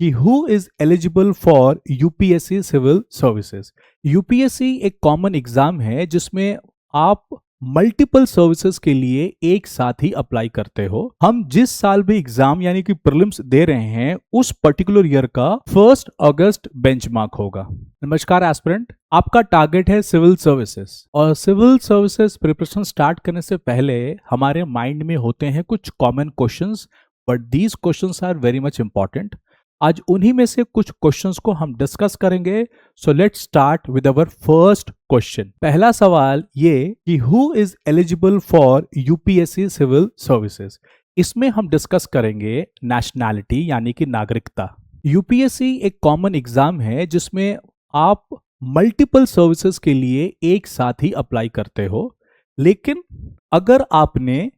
कि who is eligible for UPSC civil services. UPSC एक common exam है जिसमें आप मल्टीपल सर्विसेज के लिए एक साथ ही अप्लाई करते हो। हम जिस साल भी एग्जाम यानी कि प्रीलिम्स दे रहे हैं उस पर्टिकुलर ईयर का 1 अगस्त बेंचमार्क होगा। नमस्कार एस्पिरेंट, आपका टारगेट है सिविल सर्विसेज और सिविल सर्विसेज प्रिपरेशन स्टार्ट करने से पहले हमारे माइंड में होते हैं कुछ common questions, but these questions are very much important. आज उन्हीं में से कुछ क्वेश्चंस को हम डिस्कस करेंगे। So let's start with our first question. पहला सवाल ये कि who is eligible for UPSC civil services. इसमें हम डिस्कस करेंगे नेशनैलिटी यानी कि नागरिकता। यूपीएससी एक कॉमन एग्जाम है जिसमें आप मल्टीपल सर्विसेज के लिए एक साथ ही अप्लाई करते हो, लेकिन अगर आपने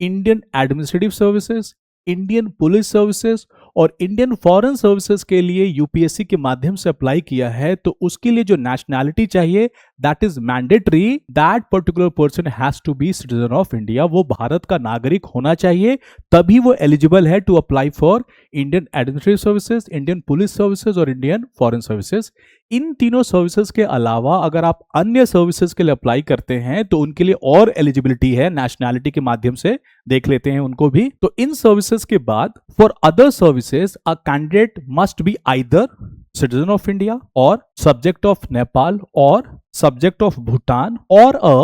Indian administrative services, Indian police services और इंडियन फॉरेन सर्विसेज के लिए यूपीएससी के माध्यम से अप्लाई किया है तो उसके लिए जो नेशनैलिटी चाहिए that is mandatory. That particular person has to be citizen of India. वो भारत का नागरिक होना चाहिए, तभी वो एलिजिबल है to apply for Indian administrative services, Indian police services और इंडियन फॉरेन सर्विसेज। इन तीनों सर्विसेज के अलावा अगर आप अन्य सर्विसेज के लिए अप्लाई करते हैं तो उनके लिए और एलिजिबिलिटी है नेशनैलिटी के माध्यम से, देख लेते हैं उनको भी। तो इन सर्विसेज के बाद for other services a candidate must be either citizen of India or subject of Nepal or subject of Bhutan or a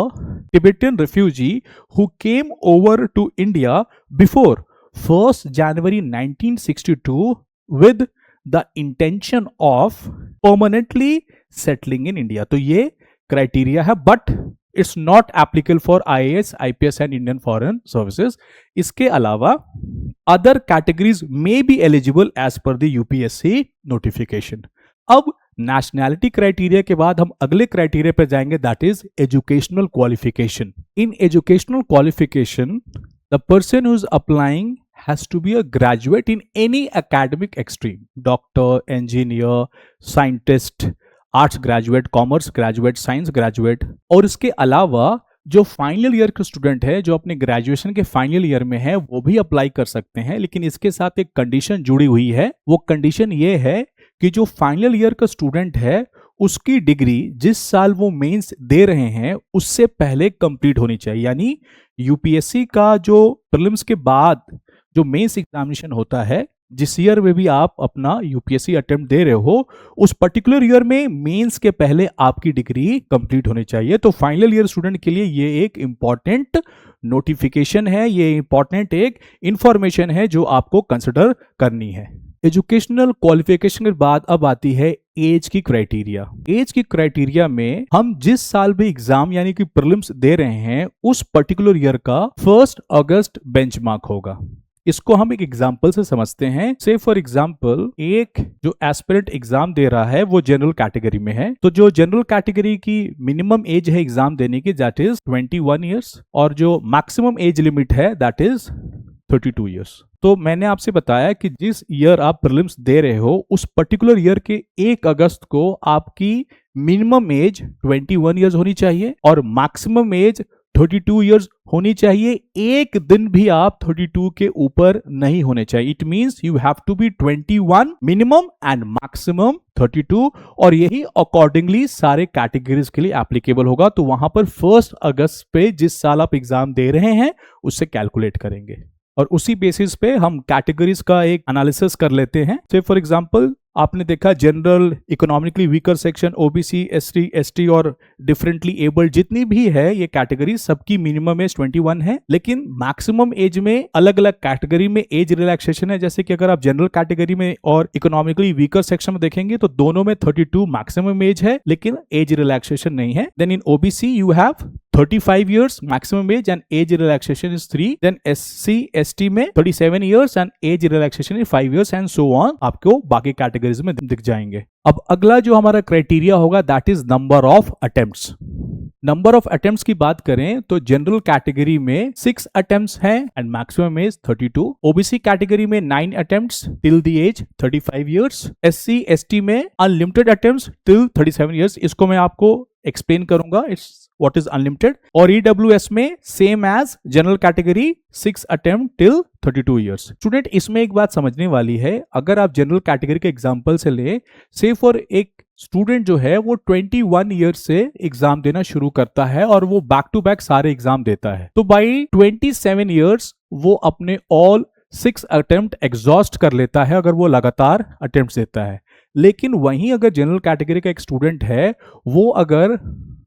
Tibetan refugee who came over to India before 1st January 1962 with the intention of permanently settling in India। तो ये criteria है, but it's not applicable for IAS, IPS and Indian foreign services. इसके अलावा other categories में be eligible as per the UPSC notification. अब nationality criteria के बाद हम अगले क्राइटेरिया पर जाएंगे, that is educational qualification. In educational qualification the person who is applying has to be a graduate in any academic extreme, doctor, engineer, scientist, arts graduate, commerce graduate, science graduate. और इसके अलावा जो final year के student है, जो अपने graduation के final year में है, वो भी अप्लाई कर सकते हैं, लेकिन इसके साथ एक कंडीशन जुड़ी हुई है। वो कंडीशन ये है कि जो फाइनल ईयर का स्टूडेंट है उसकी डिग्री जिस साल वो मेंस दे रहे हैं उससे पहले कंप्लीट होनी चाहिए। यानी यूपीएससी का जो प्रीलिम्स के बाद जो मेंस एग्जामिनेशन होता है, जिस ईयर में भी आप अपना यूपीएससी अटेम्प्ट दे रहे हो, उस पर्टिकुलर ईयर में मेंस के पहले आपकी डिग्री कंप्लीट होनी चाहिए। तो फाइनल ईयर स्टूडेंट के लिए ये एक इंपॉर्टेंट नोटिफिकेशन है, ये इंपॉर्टेंट एक इंफॉर्मेशन है जो आपको कंसिडर करनी है। एजुकेशनल क्वालिफिकेशन के बाद अब आती है एज की क्राइटेरिया। एज की क्राइटेरिया में हम जिस साल भी एग्जाम यानी कि प्रीलिम्स दे रहे हैं उस पर्टिकुलर ईयर का 1 अगस्त बेंचमार्क होगा। इसको हम एक एग्जाम्पल से समझते हैं। से फॉर एग्जाम्पल एक जो एस्पिरेंट एग्जाम दे रहा है वो जनरल कैटेगरी में है, तो जो जनरल कैटेगरी की मिनिमम एज है एग्जाम देने की दैट इज 21 ईयर्स और जो मैक्सिमम एज लिमिट है दैट इज 32 ईयर्स। तो मैंने आपसे बताया कि जिस ईयर आप प्रीलिम्स दे रहे हो उस पर्टिकुलर ईयर के 1 अगस्त को आपकी मिनिमम एज 21 ईयर्स होनी चाहिए और मैक्सिमम एज 32 ईयर्स होनी चाहिए। एक दिन भी आप 32 के ऊपर नहीं होने चाहिए। It means you have to be 21 minimum and maximum 32, और यही अकॉर्डिंगली सारे कैटेगरीज के लिए एप्लीकेबल होगा। तो वहां पर 1 अगस्त पे जिस साल आप एग्जाम दे रहे हैं उससे कैलकुलेट करेंगे और उसी बेसिस पे हम कैटेगरीज का एक एनालिसिस कर लेते हैं। से फॉर एग्जांपल आपने देखा general, economically weaker section, OBC, ST, ST और डिफरेंटली एबल्ड जितनी भी है ये कैटेगरी, सबकी मिनिमम एज 21 है, लेकिन मैक्सिमम एज में अलग अलग कैटेगरी में एज रिलैक्सेशन है। जैसे कि अगर आप जनरल कैटेगरी में और इकोनॉमिकली वीकर सेक्शन में देखेंगे तो दोनों में 32 मैक्सिमम एज है लेकिन एज रिलैक्सेशन नहीं है। Then in OBC you have 35 years maximum age and age relaxation is 3. Then SC ST में 37 years and age relaxation is 5 years and so on, आपको बाकी कैटेगरीज में दिख जाएंगे। अब अगला जो हमारा क्राइटेरिया होगा that is number of attempts. Number of attempts की बात करें तो जनरल कैटेगरी में 6 अटेम्प्ट्स हैं and maximum age 32। OBC category में 9 attempts till the age 35 years. SC ST में अनलिमिटेड अटेम्प्ट्स टिल 37 इयर्स। इसको मैं आपको एक्सप्लेन करूंगा, इट्स व्हाट इज अनलिमिटेड। और ईडब्ल्यूएस में same as general category 6 attempt till 32 years. Student, इसमें एक बात समझने वाली है, अगर आप जनरल कैटेगरी के एग्जांपल से ले, से फॉर एक स्टूडेंट जो है वो 21 ईयर्स से एग्जाम देना शुरू करता है और वो बैक टू बैक सारे एग्जाम देता है, तो बाई 27 ईयर्स वो अपने ऑल 6 अटेम्प्ट एग्जॉस्ट कर लेता है अगर वो लगातार अटेम्प्ट देता है। लेकिन वहीं अगर जनरल कैटेगरी का एक स्टूडेंट है, वो अगर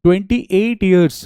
28 ईयर्स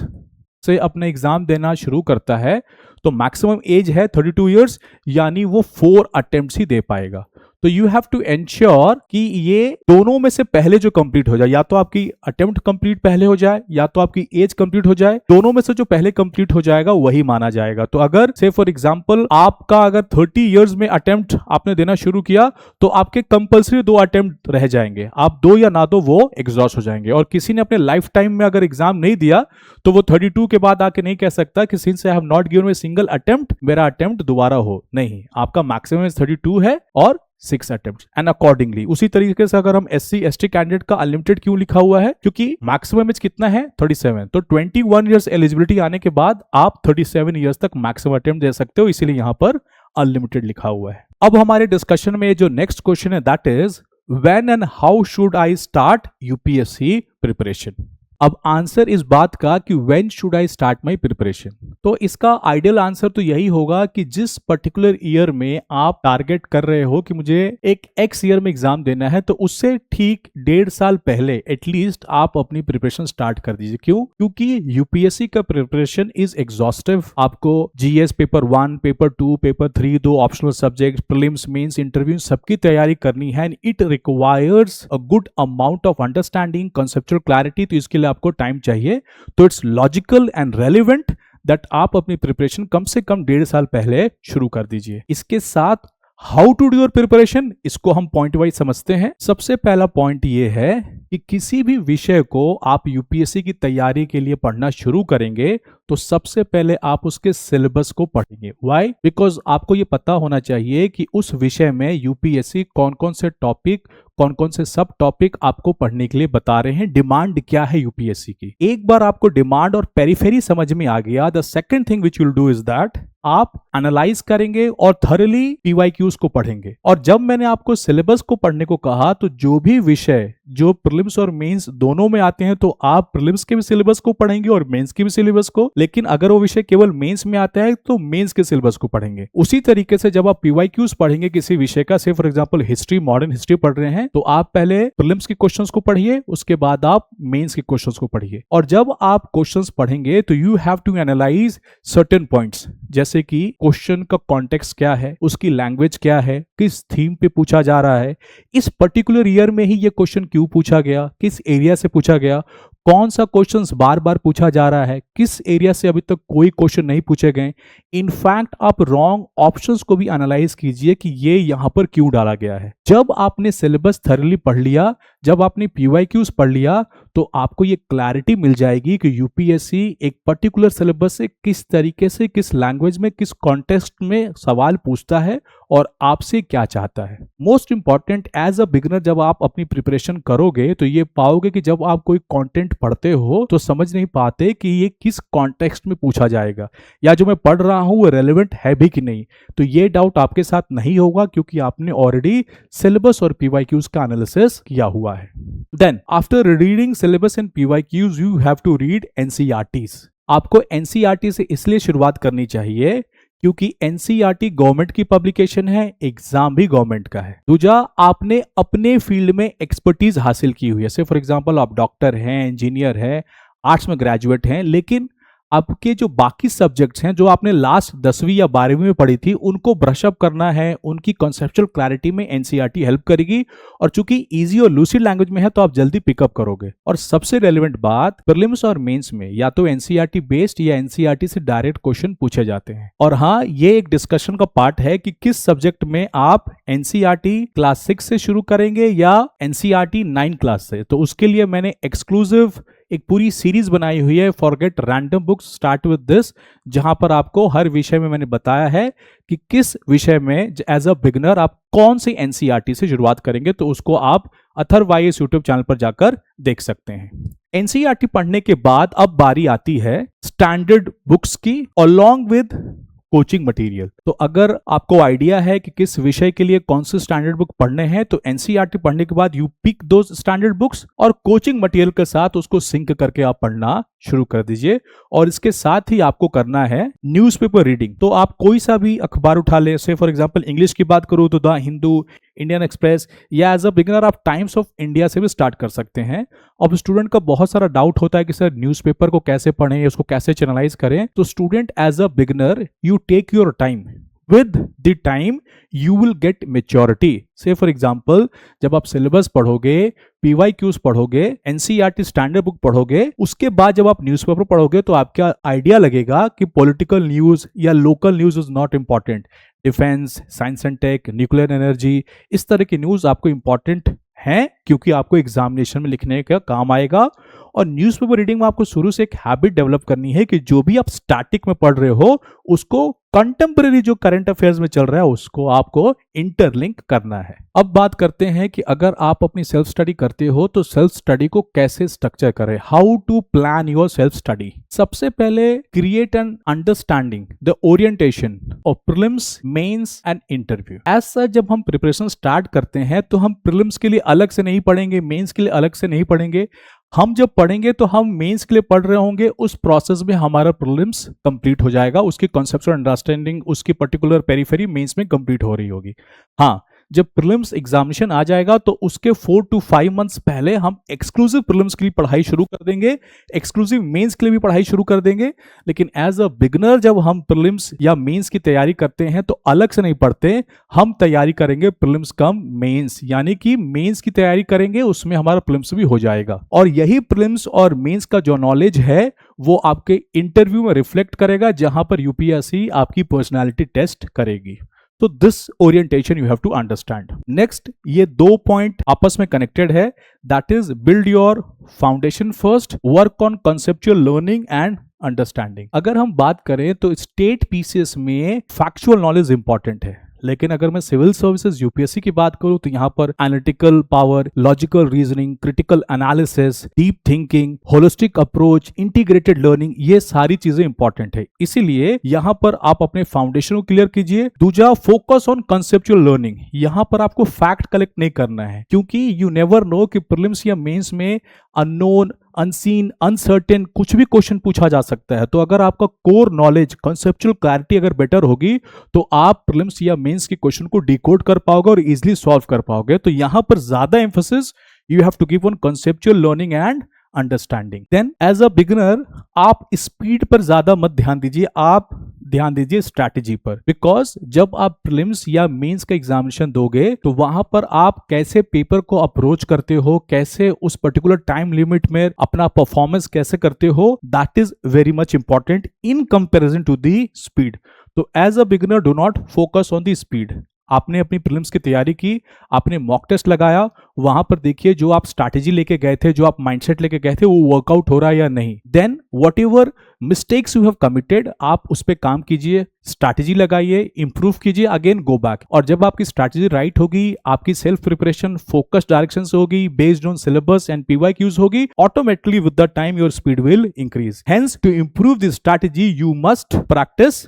से अपना एग्जाम देना शुरू करता है तो मैक्सिमम एज है 32 इयर्स, यानी वो 4 अटेम्प्ट्स ही दे पाएगा। तो यू हैव टू एंश्योर कि ये दोनों में से पहले जो कंप्लीट हो जाए, या तो आपकी अटेम्प्ट कंप्लीट पहले हो जाए या तो आपकी एज कंप्लीट हो जाए, दोनों में से जो पहले कंप्लीट हो जाएगा वही माना जाएगा। तो अगर से फॉर एग्जांपल आपका अगर 30 इयर्स में अटेम्प्ट आपने देना शुरू किया तो आपके कंपल्सरी 2 अटेम्प्ट रह जाएंगे, आप दो या ना दो वो एग्जॉस्ट हो जाएंगे। और किसी ने अपने लाइफ टाइम में अगर एग्जाम नहीं दिया तो वो 32 के बाद आके नहीं कह सकता कि since I have not given a single attempt मेरा अटेम्प्ट दोबारा हो, नहीं, आपका मैक्सिमम 32 है और 6 अटेम्प्ट्स एंड अकॉर्डिंगली। उसी तरीके से अगर हम एससी एसटी कैंडिडेट का अनलिमिटेड क्यों लिखा हुआ है, क्योंकि मैक्सिमम एज कितना है 37, तो 21 इयर्स एलिजिबिलिटी आने के बाद आप 37 इयर्स तक मैक्सिमम अटेम्प्ट दे सकते हो, इसीलिए यहां पर अनलिमिटेड लिखा हुआ है। अब हमारे डिस्कशन में जो नेक्स्ट क्वेश्चन है that is when and how should I start UPSC preparation. अब आंसर इस बात का कि when should I start my preparation, तो इसका आइडियल आंसर तो यही होगा कि जिस पर्टिकुलर ईयर में आप टारगेट कर रहे हो कि मुझे एक एक्स ईयर में एग्जाम देना है, तो उससे ठीक 1.5 साल पहले एटलीस्ट आप अपनी प्रिपरेशन स्टार्ट कर दीजिए। क्यों? क्योंकि यूपीएससी का प्रिपरेशन इज एग्जॉस्टिव। आपको GS paper 1, paper 2, paper 3, 2 optional subject, prelims, mains, interview, सबकी तैयारी करनी है and it requires a good amount of understanding, conceptual clarity. तो इसके लिए आपको टाइम चाहिए। तो it's logical and relevant that आप अपनी प्रिपरेशन कम से कम 1.5 साल पहले शुरू कर दीजिए। इसके साथ how to do your preparation, इसको हम पॉइंट वाइज समझते हैं। सबसे पहला पॉइंट ये है कि किसी भी विषय को आप यूपीएससी की तैयारी के लिए पढ़ना शुरू करेंगे तो सबसे पहले आप उसके सिलेबस को पढ़ेंगे। व्हाई? बिकॉज आपको ये पता होना चाहिए कि उस विषय में यूपीएससी कौन कौन से टॉपिक, कौन कौन से सब टॉपिक आपको पढ़ने के लिए बता रहे हैं, डिमांड क्या है यूपीएससी की। एक बार आपको डिमांड और पेरिफेरी समझ में आ गया, the second thing which will do is that आप एनालाइज करेंगे और थॉरली पीवाईक्यूज को पढ़ेंगे। और जब मैंने आपको सिलेबस को पढ़ने को कहा, तो जो भी विषय जो प्रीलिम्स और मेंस दोनों में आते हैं, तो आप प्रीलिम्स के भी सिलेबस को पढ़ेंगे और मेंस के भी सिलेबस को। लेकिन अगर वो विषय केवल मेंस में आता है तो मेंस के सिलेबस को पढ़ेंगे। उसी तरीके से जब आप पीवाईक्यूज पढ़ेंगे किसी विषय का, से for example history, modern history पढ़ रहे हैं, तो आप पहले प्रीलिम्स के क्वेश्चंस को पढ़िए, उसके बाद आप मेंस के क्वेश्चंस को पढ़िए। और जब आप क्वेश्चंस पढ़ेंगे तो you have to analyse certain points, जैसे कि क्वेश्चन का कॉन्टेक्स्ट क्या है, उसकी लैंग्वेज क्या है, किस थीम पे पूछा जा रहा है, इस पर्टिकुलर ईयर में ही ये क्वेश्चन क्यों पूछा गया, किस एरिया से पूछा गया, कौन सा क्वेश्चंस बार बार पूछा जा रहा है, किस एरिया से अभी तक कोई क्वेश्चन नहीं पूछे गए। इनफैक्ट आप रॉन्ग ऑप्शंस को भी एनालाइज कीजिए कि ये यहां पर क्यों डाला गया है। जब आपने सिलेबस थॉरली पढ़ लिया, जब आपने पीवाईक्यूज पढ़ लिया, तो आपको ये क्लैरिटी मिल जाएगी कि यूपीएससी एक पर्टिकुलर सिलेबस से किस तरीके से, किस लैंग्वेज में, किस कॉन्टेक्स्ट में सवाल पूछता है और आपसे क्या चाहता है। Most important, as a beginner जब आप अपनी प्रिपरेशन करोगे तो ये पाओगे कि जब आप कोई कंटेंट पढ़ते हो तो समझ नहीं पाते कि ये किस कॉन्टेक्स्ट में पूछा जाएगा, या जो मैं पढ़ रहा हूं वो रेलेवेंट है भी कि नहीं। तो ये डाउट आपके साथ नहीं होगा क्योंकि आपने ऑलरेडी सिलेबस और पीवाईक्यूज का एनालिसिस किया हुआ है। Then after reading syllabus and PYQs you have to read NCERTs. आपको एनसीईआरटी से इसलिए शुरुआत करनी चाहिए क्योंकि एनसीईआरटी गवर्नमेंट की पब्लिकेशन है, एग्जाम भी गवर्नमेंट का है। दूसरा, आपने अपने फील्ड में एक्सपर्टीज हासिल की हुई है। से फॉर एग्जांपल आप डॉक्टर हैं, इंजीनियर हैं, आर्ट्स में ग्रेजुएट हैं, लेकिन आपके जो बाकी सब्जेक्ट्स हैं जो आपने लास्ट 10वीं या 12वीं में पढ़ी थी, उनको ब्रश अप करना है, उनकी कॉन्सेप्चुअल क्लैरिटी में एनसीईआरटी हेल्प करेगी। और चूंकि इजी और लूसिड लैंग्वेज में है तो आप जल्दी पिकअप करोगे। और सबसे रेलेवेंट बात, प्रीलिम्स और मेंस में या तो एनसीईआरटी बेस्ड या एनसीईआरटी से डायरेक्ट क्वेश्चन पूछे जाते हैं। और हाँ, ये एक डिस्कशन का पार्ट है कि किस सब्जेक्ट में आप एनसीईआरटी क्लास 6 से शुरू करेंगे या एनसीईआरटी 9 क्लास से। तो उसके लिए मैंने एक्सक्लूसिव एक पूरी सीरीज बनाई हुई है forget random books start with this, जहां पर आपको हर विषय में मैंने बताया है कि किस विषय में एज अ बिगिनर आप कौन सी एनसीईआरटी से शुरुआत करेंगे, तो उसको आप अथर्वाइज यूट्यूब चैनल पर जाकर देख सकते हैं। एनसीईआरटी पढ़ने के बाद अब बारी आती है स्टैंडर्ड बुक्स की अलोंग विद कोचिंग मटेरियल। तो अगर आपको आइडिया है कि किस विषय के लिए कौन से स्टैंडर्ड बुक पढ़ने हैं, तो एनसीईआरटी पढ़ने के बाद यू पिक दो स्टैंडर्ड बुक्स और कोचिंग मटेरियल के साथ उसको सिंक करके आप पढ़ना शुरू कर दीजिए। और इसके साथ ही आपको करना है न्यूज़पेपर रीडिंग। तो आप कोई सा भी अखबार उठा ले, से फॉर एग्जांपल इंग्लिश की बात करूं तो द हिंदू, इंडियन एक्सप्रेस, या एज अ बिगिनर आप टाइम्स ऑफ इंडिया से भी स्टार्ट कर सकते हैं। अब स्टूडेंट का बहुत सारा डाउट होता है कि सर न्यूज़पेपर को कैसे पढ़ें, उसको कैसे चैनलाइज करें। तो student as a beginner you take your time, with the time you will get maturity। Say for example जब आप सिलेबस पढ़ोगे, PYQs पढ़ोगे, एनसीईआरटी स्टैंडर्ड बुक पढ़ोगे, उसके बाद जब आप न्यूज़पेपर पढ़ोगे तो आपका आइडिया लगेगा कि पॉलिटिकल न्यूज या local news is not important. Defence, science and tech, nuclear energy, इस तरह की न्यूज आपको इंपॉर्टेंट है क्योंकि आपको एग्जामिनेशन में लिखने का काम आएगा। और न्यूज़पेपर रीडिंग में आपको शुरू से एक हैबिट डेवलप करनी है कि जो भी आप स्टैटिक में पढ़ रहे हो उसको कंटेम्परेरी जो करंट अफेयर्स में चल रहा है उसको आपको इंटरलिंक करना है। अब बात करते हैं कि अगर आप अपनी सेल्फ स्टडी करते हो तो सेल्फ स्टडी को कैसे स्ट्रक्चर करें, how to plan your self study. सबसे पहले create an understanding the orientation of prelims, mains and interview. As such जब हम प्रिपरेशन स्टार्ट करते हैं तो हम प्रीलिम्स के लिए अलग से नहीं पढ़ेंगे, मेंस के लिए अलग से नहीं पढ़ेंगे। हम जब पढ़ेंगे तो हम मेंस के लिए पढ़ रहे होंगे, उस प्रोसेस में हमारा प्रीलिम्स कंप्लीट हो जाएगा, उसकी कॉन्सेप्चुअल अंडरस्टैंडिंग, उसकी पर्टिकुलर पेरिफेरी मेंस में कंप्लीट हो रही होगी। हाँ, जब प्रीलिम्स एग्जामिनेशन आ जाएगा तो उसके 4 to 5 मंथ्स पहले हम एक्सक्लूसिव प्रीलिम्स के लिए पढ़ाई शुरू कर देंगे, एक्सक्लूसिव मेंस के लिए भी पढ़ाई शुरू कर देंगे। लेकिन एज अ बिगिनर जब हम प्रीलिम्स या मेंस की तैयारी करते हैं तो अलग से नहीं पढ़ते, हम तैयारी करेंगे प्रीलिम्स कम मेंस, यानी कि मेंस की तैयारी करेंगे, उसमें हमारा प्रीलिम्स भी हो जाएगा। और यही प्रीलिम्स और मेंस का जो नॉलेज है वो आपके इंटरव्यू में रिफ्लेक्ट करेगा, जहां पर यूपीएससी आपकी पर्सनैलिटी टेस्ट करेगी। तो this orientation you have to understand. Next, ये 2 पॉइंट आपस में कनेक्टेड है, that is build your foundation first, work on conceptual learning and understanding. अगर हम बात करें तो स्टेट पीसीएस में फैक्चुअल नॉलेज इंपॉर्टेंट है, लेकिन अगर मैं सिविल सर्विसेज यूपीएससी की बात करूं तो यहां पर analytical power, logical reasoning, critical analysis, deep thinking, holistic approach, integrated learning, ये सारी चीजें इंपॉर्टेंट है। इसीलिए यहां पर आप अपने फाउंडेशन को क्लियर कीजिए। दूसरा, फोकस ऑन कंसेप्चुअल लर्निंग। यहां पर आपको फैक्ट कलेक्ट नहीं करना है, क्योंकि यू नेवर नो कि प्रीलिम्स या मेंस में अननोन, अनसीन, अनसर्टेन कुछ भी क्वेश्चन पूछा जा सकता है। तो अगर आपका कोर नॉलेज, कंसेप्चुअल क्लैरिटी अगर बेटर होगी तो आप प्रीलिम्स या मेंस के क्वेश्चन को डिकोड कर पाओगे और इजीली सॉल्व कर पाओगे। तो यहां पर ज्यादा emphasis you have to give on conceptual learning and understanding. Then as a beginner आप स्पीड पर ज्यादा मत ध्यान दीजिए, आप ध्यान दीजिए स्ट्रैटेजी पर। बिकॉज जब आप प्रीलिम्स या मेंस का एग्जामिनेशन दोगे तो वहां पर आप कैसे पेपर को अप्रोच करते हो, कैसे उस पर्टिकुलर टाइम लिमिट में अपना परफॉर्मेंस कैसे करते हो, that is very much important in comparison to the speed. तो as a beginner do not focus on the speed. आपने अपनी प्रीलिम्स की तैयारी की, आपने मॉक टेस्ट लगाया, वहां पर देखिए जो आप स्ट्रैटेजी लेके गए थे, जो आप माइंडसेट लेके गए थे, वो वर्कआउट हो रहा है या नहीं। Then whatever mistakes you have committed, आप उस पर काम कीजिए, स्ट्रैटेजी लगाइए, इंप्रूव कीजिए, अगेन गो बैक। और जब आपकी स्ट्रैटेजी राइट होगी, आपकी सेल्फ प्रिपरेशन फोकस्ड डायरेक्शन से होगी, based on syllabus and PYQs होगी, automatically with the time your speed will increase. Hence to improve this strategy you must practice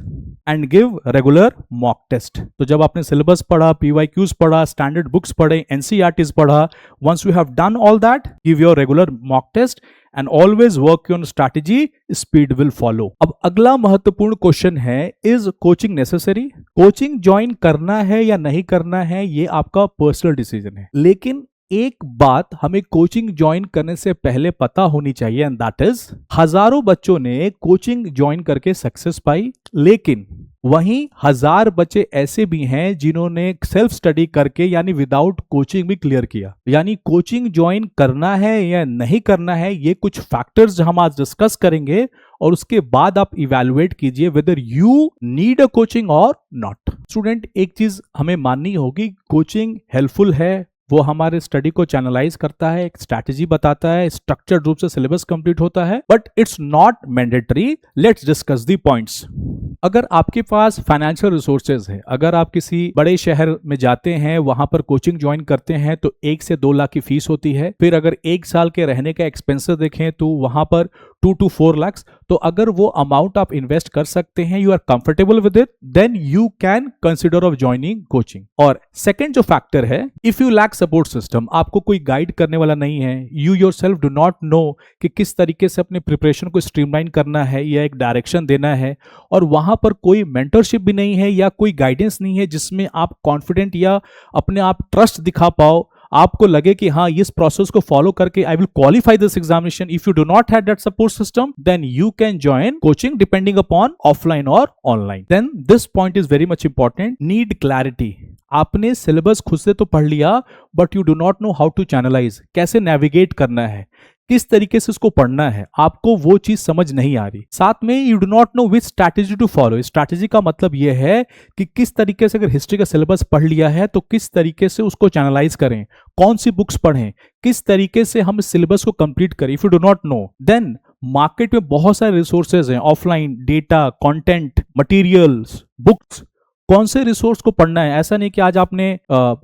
and give regular mock test. तो जब आपने syllabus पढ़ा, PYQs पढ़ा, standard books पढ़े, NCERTs पढ़ा, once you have done all that, give your regular mock test and always work on strategy, speed will follow। अब अगला महत्वपूर्ण क्वेश्चन है, is coaching necessary? Coaching join करना है या नहीं करना है ये आपका पर्सनल डिसीजन है, लेकिन एक बात हमें कोचिंग ज्वाइन करने से पहले पता होनी चाहिए, एंड दैट इज हजारों बच्चों ने कोचिंग ज्वाइन करके सक्सेस पाई, लेकिन वहीं 1000 बच्चे ऐसे भी हैं जिन्होंने सेल्फ स्टडी करके यानी विदाउट कोचिंग भी क्लियर किया। यानी कोचिंग ज्वाइन करना है या नहीं करना है, ये कुछ फैक्टर्स हम आज डिस्कस करेंगे और उसके बाद आप इवैल्यूएट कीजिए whether you need a coaching और नॉट। स्टूडेंट, एक चीज हमें माननी होगी, कोचिंग हेल्पफुल है, वो हमारे स्टडी को चैनलाइज करता है, एक स्ट्रैटेजी बताता है, स्ट्रक्चर्ड रूप से सिलेबस कंप्लीट होता है, but it's not mandatory. Let's discuss the points. अगर आपके पास फाइनेंशियल रिसोर्सेज है, अगर आप किसी बड़े शहर में जाते हैं, वहां पर कोचिंग ज्वाइन करते हैं तो 1 से 2 लाख की फीस होती है। फिर अगर 1 साल के रहने का एक्सपेंसेस देखें तो वहां पर 2 to 4 lakhs। तो अगर वो अमाउंट आप इन्वेस्ट कर सकते हैं, you are comfortable with it, then you can consider of joining coaching. और सेकंड जो फैक्टर है, if you lack support system, आपको कोई गाइड करने वाला नहीं है, you yourself do not know कि किस तरीके से अपने प्रिपरेशन को स्ट्रीमलाइन करना है या एक डायरेक्शन देना है, और वहां पर कोई मेंटरशिप भी नहीं है या कोई गाइडेंस नहीं है जिसमें आप कॉन्फिडेंट या अपने आप ट्रस्ट दिखा पाओ, आपको लगे कि हाँ इस प्रोसेस को फॉलो करके I will qualify this examination. If you do not have that support system, then you can join coaching depending upon offline और online. Then this point is very much important, need clarity. आपने syllabus खुद से तो पढ़ लिया, but you do not know how to channelize, कैसे navigate करना है, किस तरीके से उसको पढ़ना है, आपको वो चीज समझ नहीं आ रही। साथ में you do not know which strategy to follow. Strategy का मतलब यह है कि किस तरीके से, अगर हिस्ट्री का सिलेबस पढ़ लिया है तो किस तरीके से उसको चैनलाइज करें, कौन सी बुक्स पढ़ें, किस तरीके से हम सिलेबस को कंप्लीट करें। If you do not know, then market में बहुत सारे रिसोर्सेज हैं, offline data, content, materials, books, कौन से रिसोर्स को पढ़ना है। ऐसा नहीं कि आज आपने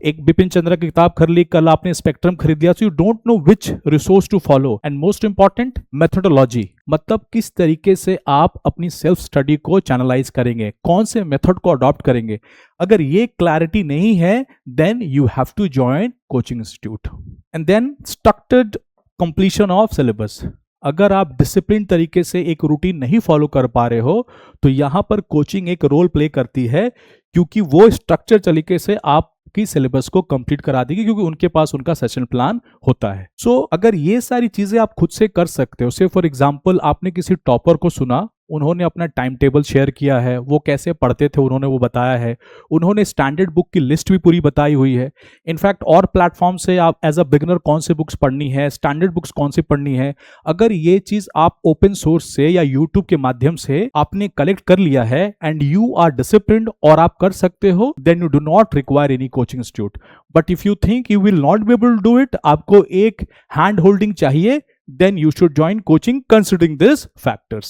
एक बिपिन चंद्रा की किताब खरीद ली, कल आपने स्पेक्ट्रम खरीद लिया, so you don't know which resource to follow. And most important, methodology, मतलब किस तरीके से आप अपनी सेल्फ स्टडी को चैनलाइज करेंगे, कौन से मेथड को अडॉप्ट करेंगे। अगर ये क्लैरिटी नहीं है, then you have to join coaching institute. And then structured completion of syllabus. अगर आप डिसिप्लिन तरीके से एक रूटीन नहीं फॉलो कर पा रहे हो, तो यहां पर कोचिंग एक रोल प्ले करती है, क्योंकि वो स्ट्रक्चर तरीके से आपकी सिलेबस को कंप्लीट करा देगी, क्योंकि उनके पास उनका सेशन प्लान होता है। सो अगर ये सारी चीजें आप खुद से कर सकते हो, से फॉर एग्जांपल आपने किसी टॉपर को सुना, उन्होंने अपना टाइम टेबल शेयर किया है, वो कैसे पढ़ते थे उन्होंने वो बताया है, उन्होंने स्टैंडर्ड बुक की लिस्ट भी पूरी बताई हुई है। इनफैक्ट और प्लेटफॉर्म से आप एज अ बिगिनर कौन सी बुक्स पढ़नी है, स्टैंडर्ड बुक्स कौन सी पढ़नी है, अगर ये चीज आप ओपन सोर्स से या यूट्यूब के माध्यम से आपने कलेक्ट कर लिया है एंड यू आर डिसिप्लिन्ड और आप कर सकते हो, then you do not require any coaching institute. But if you think you will not be able to do it, आपको एक हैंड होल्डिंग चाहिए, then you should join coaching considering these factors।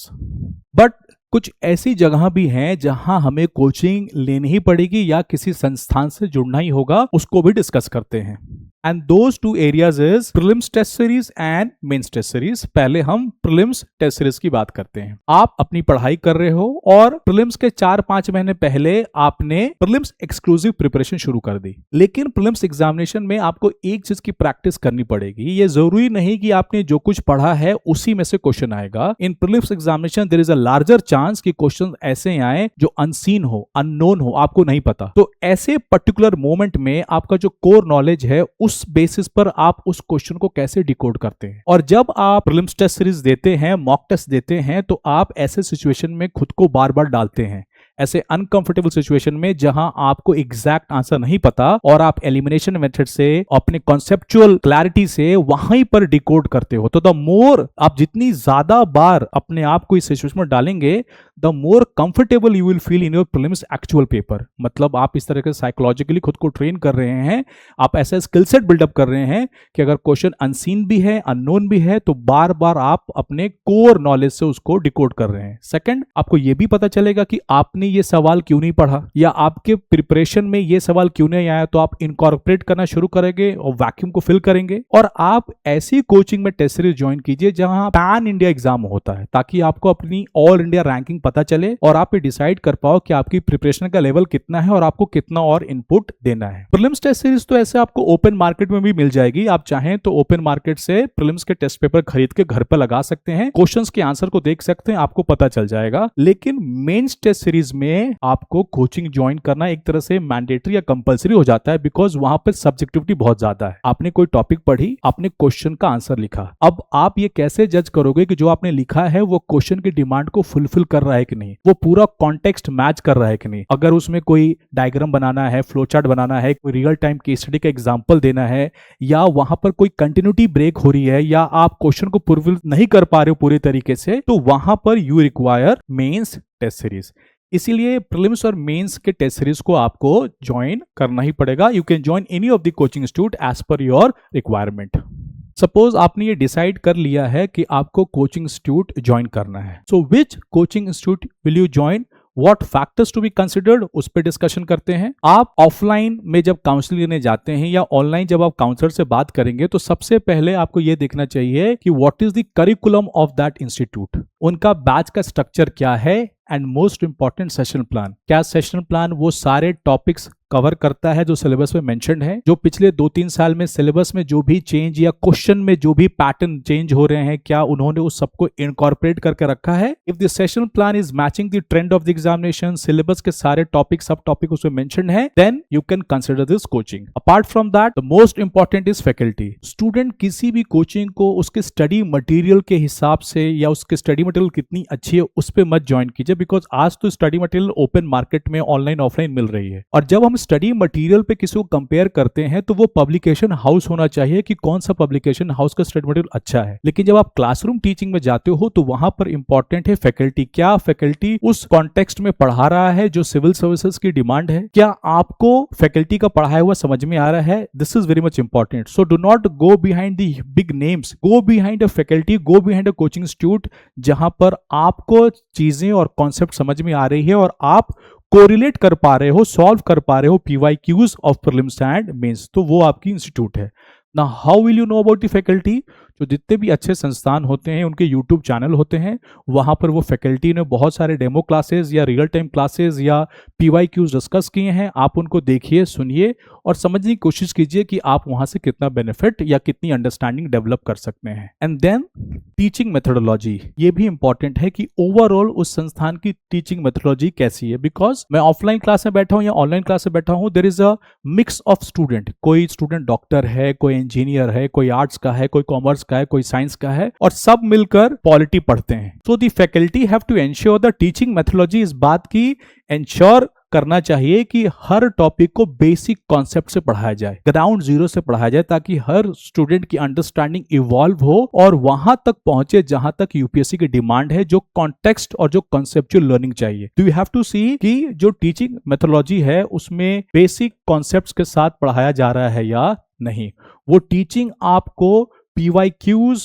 But कुछ ऐसी जगह भी हैं जहां हमें कोचिंग लेनी ही पड़ेगी या किसी संस्थान से जुड़ना ही होगा, उसको भी डिस्कस करते हैं। And those 2 areas is prelims test series and mains test series. पहले हम प्रीलिम्स टेस्ट सीरीज की बात करते हैं। आप अपनी पढ़ाई कर रहे हो और प्रीलिम्स के 4-5 महीने पहले आपने प्रीलिम्स एक्सक्लूसिव प्रिपरेशन शुरू कर दी, लेकिन प्रीलिम्स एग्जामिनेशन में आपको एक चीज की प्रैक्टिस करनी पड़ेगी। ये जरूरी नहीं कि आपने जो कुछ पढ़ा है उसी में से क्वेश्चन आएगा। In prelims examination there is a larger chance कि क्वेश्चन ऐसे आए जो अनसीन हो, अननोन हो, आपको नहीं पता। तो ऐसे पर्टिकुलर मोमेंट में आपका जो कोर नॉलेज है, उस बेसिस पर आप उस क्वेश्चन को कैसे डिकोड करते हैं। और जब आप प्रीलिम्स टेस्ट सीरीज देते हैं, मॉक टेस्ट देते हैं, तो आप ऐसे सिचुएशन में खुद को बार बार डालते हैं, ऐसे अनकंफर्टेबल सिचुएशन में जहां आपको एग्जैक्ट आंसर नहीं पता, और आप एलिमिनेशन मेथड से अपने कॉन्सेप्चुअल क्लैरिटी से वहीं पर डिकोड करते हो। तो द मोर आप जितनी ज्यादा बार अपने आप को इस सिचुएशन में डालेंगे, the more comfortable you will feel in your prelims actual paper. मतलब आप इस तरह के साइकोलॉजिकली खुद को ट्रेन कर रहे हैं, आप ऐसा स्किल सेट बिल्डअप कर रहे हैं कि अगर क्वेश्चन अनसीन भी है, अननोन भी है, तो बार बार आप अपने कोर नॉलेज से उसको डिकोड कर रहे हैं। सेकंड, आपको यह भी पता चलेगा कि आपने ये सवाल क्यों नहीं पढ़ा या आपके प्रिपरेशन में ये सवाल क्यों नहीं आया, तो आप इनकॉर्पोरेट करना शुरू करेंगे और वैक्यूम को फिल करेंगे। और आप ऐसी कोचिंग में टेस्ट सीरीज ज्वाइन कीजिए जहां पैन इंडिया एग्जाम होता है, ताकि आपको अपनी ऑल इंडिया रैंकिंग पता चले और आप ये डिसाइड कर पाओ कि आपकी प्रिपरेशन का लेवल कितना है और आपको कितना और इनपुट देना है। प्रीलिम्स टेस्ट सीरीज तो ऐसे आपको ओपन मार्केट में भी मिल जाएगी। आप चाहें तो ओपन मार्केट से प्रीलिम्स के टेस्ट पेपर खरीद के घर पर लगा सकते हैं, क्वेश्चंस के आंसर को देख सकते हैं, आपको पता चल जाएगा। लेकिन मेंस टेस्ट सीरीज में आपको कोचिंग ज्वाइन करना एक तरह से मैंडेटरी या कंपलसरी हो जाता है, बिकॉज वहां पर सब्जेक्टिविटी बहुत ज्यादा है। आपने कोई टॉपिक पढ़ी, आपने क्वेश्चन का आंसर लिखा, अब आप ये कैसे जज करोगे कि जो आपने लिखा है वो क्वेश्चन की डिमांड को फुलफिल कर रहा है कि नहीं, वो पूरा कॉन्टेक्स्ट मैच कर रहा है कि नहीं। अगर उसमें कोई डायग्राम बनाना है, फ्लो चार्ट बनाना है, कोई रियल टाइम केस स्टडी का एग्जांपल देना है, या वहां पर कोई कंटिन्यूटी ब्रेक हो रही है, या आप क्वेश्चन को फुलफिल नहीं कर पा रहे हो पूरे तरीके से, तो वहां पर you require mains test series. इसीलिए प्रीलिम्स और मेंस के टेस्ट सीरीज को आपको ज्वाइन करना ही पड़ेगा। You can join any of the coaching institute as per your requirement. Suppose आपने ये डिसाइड कर लिया है कि आपको कोचिंग इंस्टीट्यूट ज्वाइन करना है, so which coaching institute will you join, what factors to be considered, उस पर डिस्कशन करते हैं। आप ऑफलाइन में जब काउंसलिंग लेने जाते हैं या ऑनलाइन जब आप काउंसलर से बात करेंगे तो सबसे पहले आपको यह देखना चाहिए कि what is the curriculum of that institute, उनका बैच का स्ट्रक्चर क्या है, and most important session plan, क्या सेशन प्लान वो सारे टॉपिक्स कवर करता है जो सिलेबस में मेंशन्ड है, जो पिछले 2-3 साल में सिलेबस में जो भी चेंज या क्वेश्चन में जो भी पैटर्न चेंज हो रहे हैं क्या उन्होंने उस सबको इनकॉर्पोरेट करके रखा है। If the session plan is matching the trend of the examination, syllabus के सारे टॉपिक सब टॉपिक उसमें मेंशन्ड है, then you can consider this coaching. Apart from that the most important is faculty. Student किसी भी कोचिंग को उसके study material के हिसाब से या उसके स्टडी मटेरियल कितनी अच्छी है उस पर मत ज्वाइन कीजिए, बिकॉज आज तो स्टडी मटेरियल ओपन मार्केट में ऑनलाइन ऑफलाइन मिल रही है, और जब हम स्टडी मटेरियल पे किसी को कंपेयर करते हैं तो वो पब्लिकेशन हाउस होना चाहिए कि कौन सा पब्लिकेशन हाउस का स्टडी मटेरियल अच्छा है। लेकिन जब आप क्लासरूम टीचिंग में जाते हो तो वहां पर इंपॉर्टेंट है फैकल्टी, क्या फैकल्टी उस कॉन्टेक्स्ट में पढ़ा रहा है जो सिविल सर्विसेज की डिमांड है, क्या आपको फैकल्टी का पढ़ाया हुआ समझ में आ रहा है, this is very much important. So do not go behind the big names, go behind a faculty, go behind a coaching institute जहां पर आपको चीजें और कॉन्सेप्ट समझ में आ रही है और आप कोरिलेट कर पा रहे हो, सॉल्व कर पा रहे हो PYQs of prelims and mains, तो वो आपकी इंस्टीट्यूट है ना। How will you know about the faculty, जो जितने भी अच्छे संस्थान होते हैं उनके यूट्यूब चैनल होते हैं, वहां पर वो फैकल्टी ने बहुत सारे डेमो क्लासेस या रियल टाइम क्लासेस या पीवाईक्यूज डिस्कस किए हैं, आप उनको देखिए, सुनिए और समझने की कोशिश कीजिए कि आप वहां से कितना बेनिफिट या कितनी अंडरस्टैंडिंग डेवलप कर सकते हैं। एंड देन टीचिंग मेथोडोलॉजी, ये भी इंपॉर्टेंट है कि ओवरऑल उस संस्थान की टीचिंग मेथोडोलॉजी कैसी है, बिकॉज मैं ऑफलाइन क्लास में बैठा हूं या ऑनलाइन क्लास में बैठा हूं, there is a mix of student, कोई स्टूडेंट डॉक्टर है, कोई इंजीनियर है, कोई आर्ट्स का है, कोई कॉमर्स का है, कोई साइंस का है, और सब मिलकर पॉलिटी पढ़ते हैं। So the faculty have to ensure the teaching methodology, इस बात की एंश्योर करना चाहिए कि हर टॉपिक को बेसिक कॉन्सेप्ट से पढ़ाया जाए, ग्राउंड जीरो से पढ़ाया जाए, ताकि हर स्टूडेंट की अंडरस्टैंडिंग इवॉल्व हो और वहां तक पहुंचे जहां तक यूपीएससी की डिमांड है, जो कॉन्टेक्स्ट और जो कॉन्सेप्चुअल लर्निंग चाहिए। तो यू हैव टू सी कि जो टीचिंग मेथोडोलॉजी है उसमें बेसिक कॉन्सेप्ट्स के साथ पढ़ाया जा रहा है या नहीं, वो टीचिंग आपको पीवाईक्यूज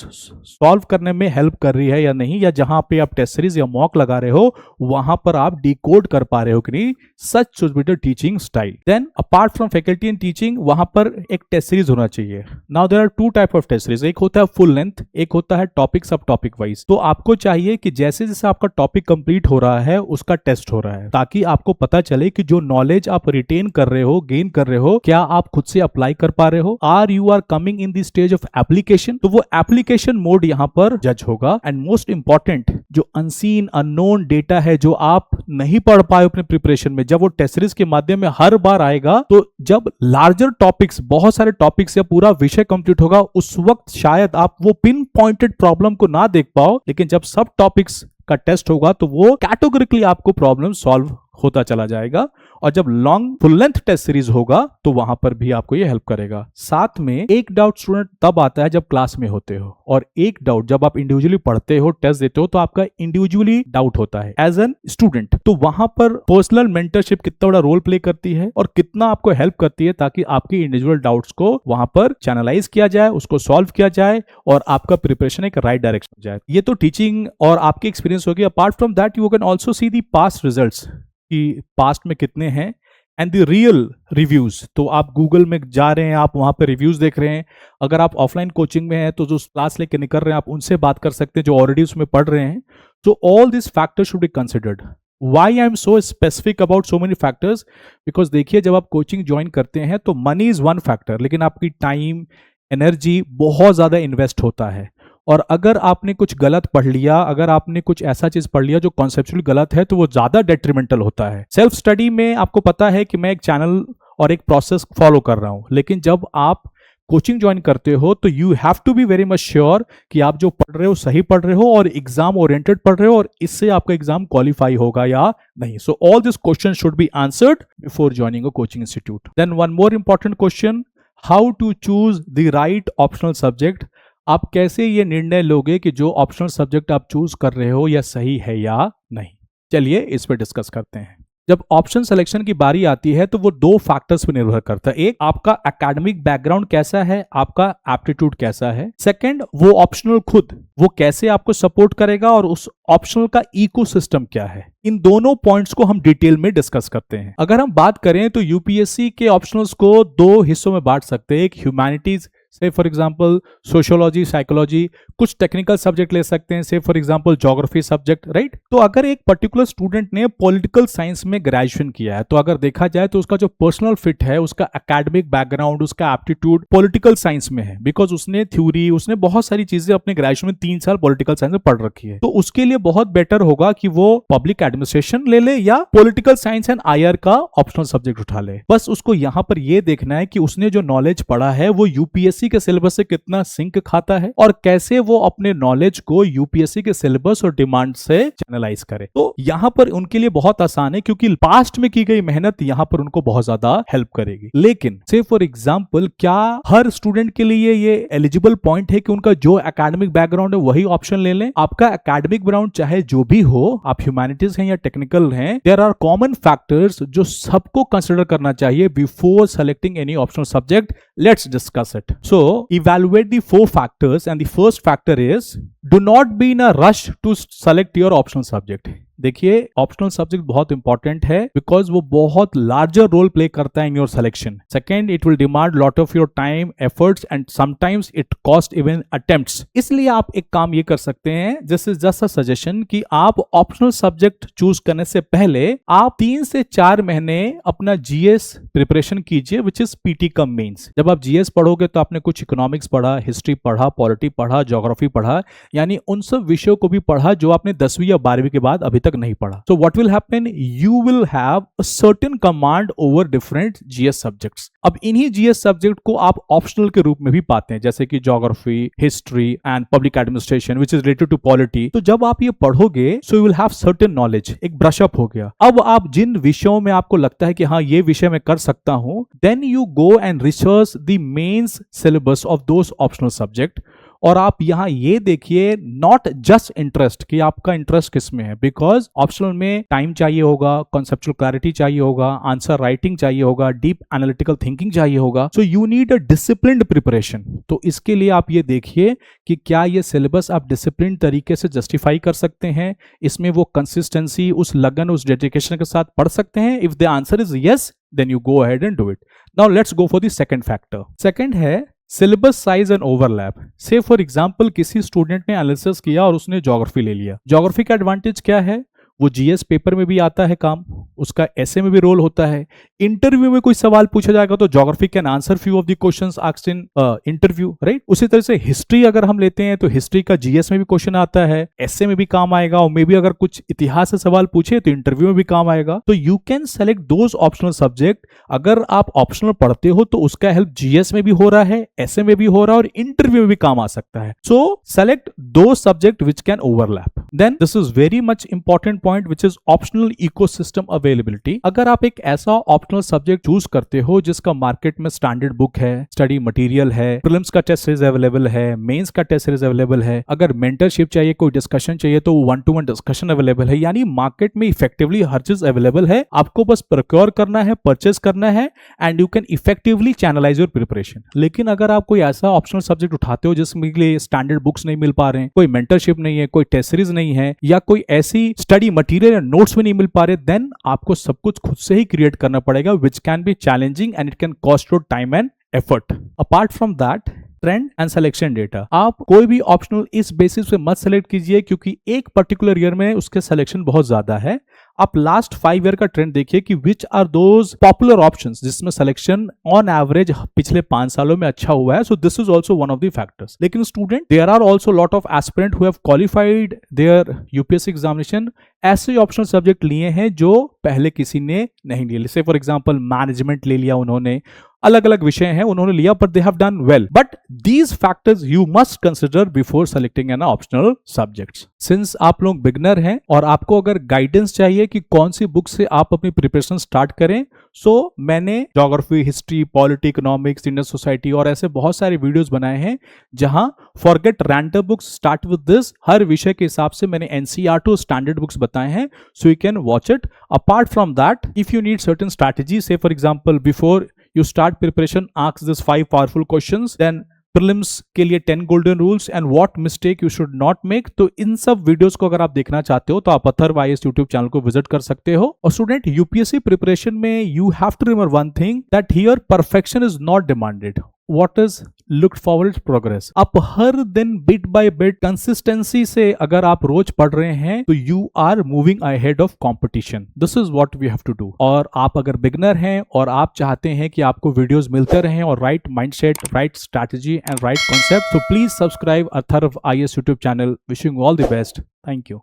सॉल्व करने में हेल्प कर रही है या नहीं, या जहां पे आप टेस्ट सीरीज या मॉक लगा रहे हो वहां पर आप डिकोड कर पा रहे हो कि नहीं, such should be the teaching style. Then apart from faculty and teaching वहां पर एक टेस्ट सीरीज होना चाहिए। Now there are two type of test series, एक होता है फुल लेंथ, एक होता है टॉपिक सब टॉपिक वाइज। तो आपको चाहिए कि जैसे जैसे आपका टॉपिक कंप्लीट हो रहा है उसका टेस्ट हो रहा है, ताकि आपको पता चले कि जो नॉलेज आप रिटेन कर रहे हो, गेन कर रहे हो, क्या आप खुद से अप्लाई कर पा रहे हो, are you are coming in the stage of application, तो वो एप्लीकेशन मोड यहां पर जज होगा। एंड मोस्ट इंपॉर्टेंट, जो अनसीन अननोन डेटा है जो आप नहीं पढ़ पाए अपने प्रिपरेशन में, जब वो टेस्ट सीरीज के माध्यम में हर बार आएगा, तो जब लार्जर टॉपिक्स, बहुत सारे टॉपिक्स या पूरा विषय कंप्लीट होगा, उस वक्त शायद आप वो पिन पॉइंटेड प्रॉब्लम को ना देख पाओ, लेकिन जब सब टॉपिक्स का टेस्ट होगा तो वो कैटेगोरिकली आपको प्रॉब्लम सॉल्व होता चला जाएगा। और जब long full length test series होगा तो वहां पर भी आपको ये हेल्प करेगा। साथ में एक डाउट स्टूडेंट तब आता है जब क्लास में होते हो, और एक डाउट जब आप इंडिविजुअली पढ़ते हो, टेस्ट देते हो, तो आपका इंडिविजुअली डाउट होता है एज एन स्टूडेंट। तो वहां पर पर्सनल मेंटरशिप कितना बड़ा रोल प्ले करती है और कितना आपको हेल्प करती है, ताकि आपकी इंडिविजुअल डाउट्स को वहां पर चैनलाइज किया जाए, उसको सॉल्व किया जाए और आपका प्रिपरेशन एक राइट डायरेक्शन में जाए। ये तो टीचिंग और आपकी एक्सपीरियंस होगी। Apart from that you can also see the past results कि पास्ट में कितने हैं, एंड द रियल रिव्यूज। तो आप गूगल में जा रहे हैं, आप वहां पे रिव्यूज देख रहे हैं। अगर आप ऑफलाइन कोचिंग में हैं तो जो क्लास लेके निकल रहे हैं आप उनसे बात कर सकते हैं जो ऑलरेडी उसमें पढ़ रहे हैं। So all this factors should be considered. Why I am so specific about so many factors, because देखिए जब आप कोचिंग ज्वाइन करते हैं तो मनी इज वन फैक्टर, लेकिन आपकी टाइम, एनर्जी बहुत ज्यादा इन्वेस्ट होता है। और अगर आपने कुछ गलत पढ़ लिया, अगर आपने कुछ ऐसा चीज पढ़ लिया जो कॉन्सेप्चुअली गलत है, तो वो ज्यादा डेट्रीमेंटल होता है। सेल्फ स्टडी में आपको पता है कि मैं एक चैनल और एक प्रोसेस फॉलो कर रहा हूं, लेकिन जब आप कोचिंग ज्वाइन करते हो तो you have to be very much sure कि आप जो पढ़ रहे हो सही पढ़ रहे हो और एग्जाम ओरिएंटेड पढ़ रहे हो, और इससे आपका एग्जाम क्वालिफाई होगा या नहीं। So all this question should be answered before joining a coaching institute. Then one more important question, how to choose the right optional subject. आप कैसे ये निर्णय लोगे कि जो ऑप्शनल सब्जेक्ट आप चूज कर रहे हो या सही है या नहीं। चलिए इस पर डिस्कस करते हैं। जब ऑप्शन सिलेक्शन की बारी आती है तो वो दो फैक्टर्स पर निर्भर करता है। एक, आपका एकेडमिक बैकग्राउंड कैसा है, आपका एप्टीट्यूड कैसा है। सेकंड, वो ऑप्शनल खुद वो कैसे आपको सपोर्ट करेगा और उस ऑप्शनल का इकोसिस्टम क्या है। इन दोनों पॉइंट्स को हम डिटेल में डिस्कस करते हैं। अगर हम बात करें तो यूपीएससी के ऑप्शनल्स को दो हिस्सों में बांट सकते हैं। एक ह्यूमैनिटीज, से फॉर एग्जांपल सोशियोलॉजी, साइकोलॉजी, कुछ टेक्निकल सब्जेक्ट ले सकते हैं, से for example geography subject, right. तो अगर एक पर्टिकुलर स्टूडेंट ने पॉलिटिकल साइंस में ग्रेजुएशन किया है तो अगर देखा जाए तो उसका जो पर्सनल फिट है, उसका एकेडमिक बैकग्राउंड, उसका एप्टीट्यूड पॉलिटिकल साइंस में है, बिकॉज उसने थ्योरी, उसने बहुत सारी चीजें अपने ग्रेजुएशन में 3 साल पॉलिटिकल साइंस में पढ़ रखी है। तो उसके लिए बहुत बेटर होगा कि वो पब्लिक एडमिनिस्ट्रेशन ले ले या पॉलिटिकल साइंस एंड आईआर का ऑप्शनल सब्जेक्ट उठा ले। बस उसको यहां पर यह देखना है कि उसने जो नॉलेज पढ़ा है वो यूपीएससी के सिलेबस से कितना सिंक खाता है और कैसे वो अपने नॉलेज को यूपीएससी के सिलेबस और डिमांड से चैनलाइज करे। तो यहां पर उनके लिए बहुत आसान है क्योंकि पास्ट में की गई मेहनत यहां पर उनको बहुत ज्यादा हेल्प करेगी। लेकिन से फॉर एग्जांपल, क्या हर स्टूडेंट के लिए ये एलिजिबल पॉइंट है कि उनका जो एकेडमिक बैकग्राउंड है वही ऑप्शन ले लें? आपका एकेडमिक बैकग्राउंड चाहे जो भी हो, आप ह्यूमैनिटीज हैं या टेक्निकल हैं, देयर आर कॉमन फैक्टर्स जो सबको कंसिडर करना चाहिए before selecting any optional subject. Let's discuss it. So evaluate the 4 factors and the first factor is do not be in a rush to select your optional subject। देखिए, optional subject बहुत important है because वो बहुत larger role play करता है in your selection. Second, it will demand lot of your time, efforts and sometimes it cost even attempts. इसलिए आप एक काम ये कर सकते हैं, this is just a suggestion, कि आप ऑप्शनल सब्जेक्ट चूज करने से पहले आप 3 से 4 महीने अपना जीएस प्रिपरेशन कीजिए, which is PT cum mains. जब आप जीएस पढ़ोगे तो आपने कुछ इकोनॉमिक्स पढ़ा, हिस्ट्री पढ़ा, पॉलिटी पढ़ा, ज्योग्राफी पढ़ा, यानी उन सब विषयों को भी पढ़ा जो आपने 10वीं या 12वीं के बाद अभी तक नहीं पढ़ा। So what will happen? You will have a certain command over different GS subjects। अब इन्हीं GS सब्जेक्ट को आप ऑप्शनल के रूप में भी पाते हैं, जैसे कि geography, history and public administration which is related to polity. तो जब आप ये पढ़ोगे so you will have certain knowledge, एक ब्रश अप हो गया। अब आप जिन विषयों में आपको लगता है कि हाँ ये विषय मैं कर सकता हूं, then you go and research the mains syllabus of those optional subject। और आप यहां ये देखिए, नॉट जस्ट इंटरेस्ट, कि आपका इंटरेस्ट किस में है, बिकॉज ऑप्शनल में टाइम चाहिए होगा, कॉन्सेप्चुअल क्लैरिटी चाहिए होगा, आंसर राइटिंग चाहिए होगा, डीप एनालिटिकल थिंकिंग चाहिए होगा। So you need a disciplined preparation. तो इसके लिए आप ये देखिए कि क्या ये सिलेबस आप डिसिप्लिन तरीके से जस्टिफाई कर सकते हैं, इसमें वो कंसिस्टेंसी, उस लगन, उस डेडिकेशन के साथ पढ़ सकते हैं। If the answer is yes, then you go ahead and do it. Now let's go for the second factor. Second है syllabus size and overlap. Say for example, किसी स्टूडेंट ने एनालिसिस किया और उसने ज्योग्राफी ले लिया। ज्योग्राफी का advantage क्या है? वो जीएस पेपर में भी आता है काम, उसका एसए में भी रोल होता है, इंटरव्यू में कोई सवाल पूछा जाएगा तो geography can answer few of the questions asked in interview, right. उसी तरह से हिस्ट्री अगर हम लेते हैं तो हिस्ट्री का जीएस में भी क्वेश्चन आता है, एसए में भी काम आएगा, और मे बी अगर कुछ इतिहास से सवाल पूछे तो इंटरव्यू में भी काम आएगा। तो you can select those optional subject. अगर आप ऑप्शनल पढ़ते हो तो उसका हेल्प जीएस में भी हो रहा है, एसए में भी हो रहा है, और इंटरव्यू में भी काम आ सकता है। सो सेलेक्ट दो subject which can overlap. Then this is very much important point which is optional ecosystem availability. अगर आप एक ऐसा ऑप्शनल सब्जेक्ट चूज करते हो जिसका मार्केट में स्टैंडर्ड बुक है, स्टडी मटेरियल है, प्रीलिम्स का टेस्ट सीरीज अवेलेबल है, मेंस का टेस्ट सीरीज अवेलेबल है, अगर मेंटरशिप चाहिए, कोई डिस्कशन चाहिए तो 1-to-1 डिस्कशन अवेलेबल है, यानी मार्केट में इफेक्टिवली हर चीज अवेलेबल है। आपको बस प्रोक्योर करना है, परचेस करना है, and you can effectively channelize your preparation. लेकिन अगर आप कोई ऐसा ऑप्शनल सब्जेक्ट उठाते हो जिसमें लिए स्टैंडर्ड बुक्स नहीं मिल पा रहे हैं, कोई मेंटरशिप नहीं है, कोई टेस्ट सीरीज नहीं है, या कोई ऐसी स्टडी मटेरियल या नोट्स में नहीं मिल पा रहे, देन आपको सब कुछ खुद से ही क्रिएट करना पड़ेगा, which can be challenging and it can cost your time and effort. Apart from that, trend and selection data. आप कोई भी ऑप्शनल इस बेसिस पे मत सेलेक्ट कीजिए क्योंकि एक पर्टिकुलर ईयर में उसके सिलेक्शन बहुत ज्यादा है। आप लास्ट 5 ईयर का ट्रेंड देखिए कि which are those popular options जिसमें सिलेक्शन ऑन एवरेज पिछले 5 सालों में अच्छा हुआ है। So this is also one of the factors. लेकिन student, there are also lot of aspirant who have qualified their UPSC examination, ऐसे ऑप्शनल सब्जेक्ट लिए हैं जो पहले किसी ने नहीं लिए। जैसे फॉर एग्जांपल मैनेजमेंट ले लिया उन्होंने, अलग अलग विषय हैं उन्होंने लिया, but they have done well. But these factors you must consider before selecting an optional subjects. Since आप लोग बिगनर हैं और आपको अगर गाइडेंस चाहिए कि कौन सी बुक से आप अपनी प्रिपरेशन स्टार्ट करें, सो मैंने geography, history, polity, economics, Indian society और ऐसे बहुत सारे वीडियोस बनाए हैं जहां forget random books, start with this. हर विषय के हिसाब से मैंने एनसीईआरटी और स्टैंडर्ड बुक्स बताए हैं, so you can watch it. Apart from that, if you need certain strategy, say for example before you start preparation, ask this 5 powerful questions, then prelims के लिए 10 golden rules and what mistake you should not make. तो इन सब videos को अगर आप देखना चाहते हो तो आप अथर्व आईएएस यूट्यूब चैनल को विजिट कर सकते हो. और स्टूडेंट, यूपीएससी प्रिपरेशन में you have to remember one thing, that here perfection is not demanded. What is looked forward to progress. आप हर दिन बिट बाय बिट कंसिस्टेंसी से अगर आप रोज पढ़ रहे हैं तो you are moving ahead of competition. This is what we have to do. और आप अगर बिगनर हैं और आप चाहते हैं कि आपको वीडियोस मिलते रहें और right mindset, right strategy and right concept, तो please subscribe Atharva IAS YouTube channel. Wishing all the best. Thank you.